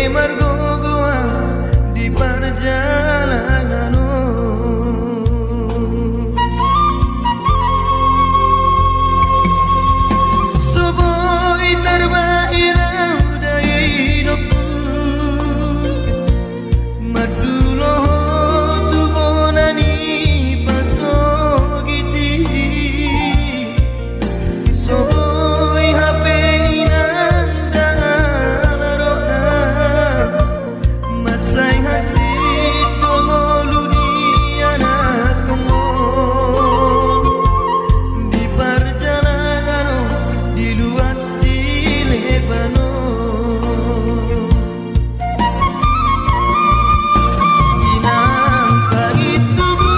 margogoa di perjalanan. Soboi terbairau dari nopu madulo tu bonani pasogiti. Soboi hape inanda roha masai hasit tomoluni anak komon di perjalanan di luar Silebano. Inang pagi tubuh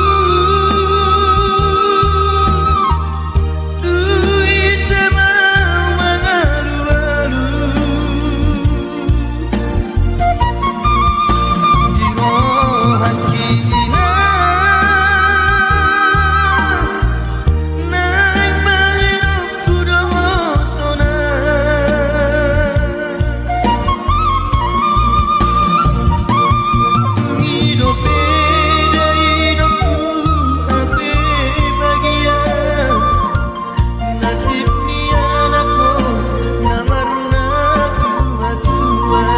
tui semau mengalu-alu di rohan kina naik balirok kudoho sona. Hidupe dari hidupku ape bagian nasib ni anakku namarna tua-tua.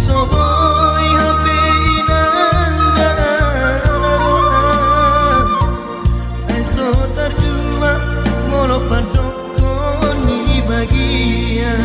Soboi hape inanda roha eso terjua molo padokon ni bagian.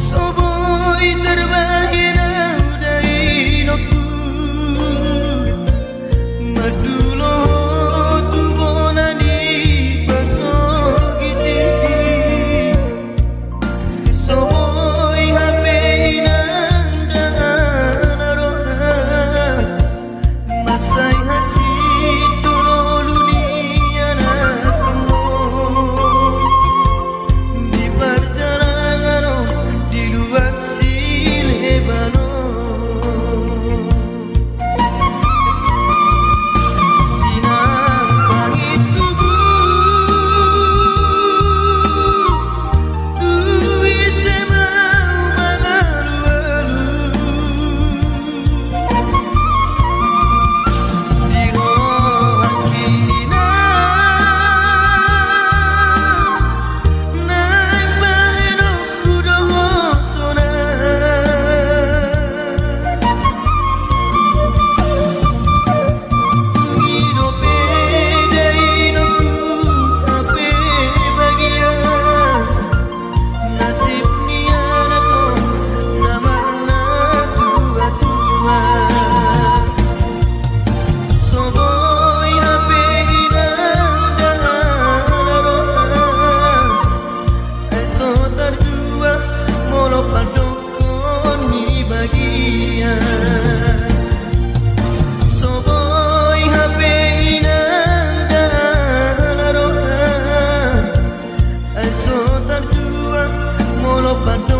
Soboi terbahirau dari nopu madulo tu bonani pasogiti. Soboi hape inanda roha masai hasit tololuni anak komon di perjalanan di luar Silebano. Inang pagi tubuh tui semau mengalu-alu di rohan kina naik balirok kudoho sona. Hidupe dari hidupku ape bagian nasib ni anakku namarna tua-tua. Soboi hape inanda roha eso terjua molo padokon ni bagian. Soboi hape inanda roha eso terjua molo padokon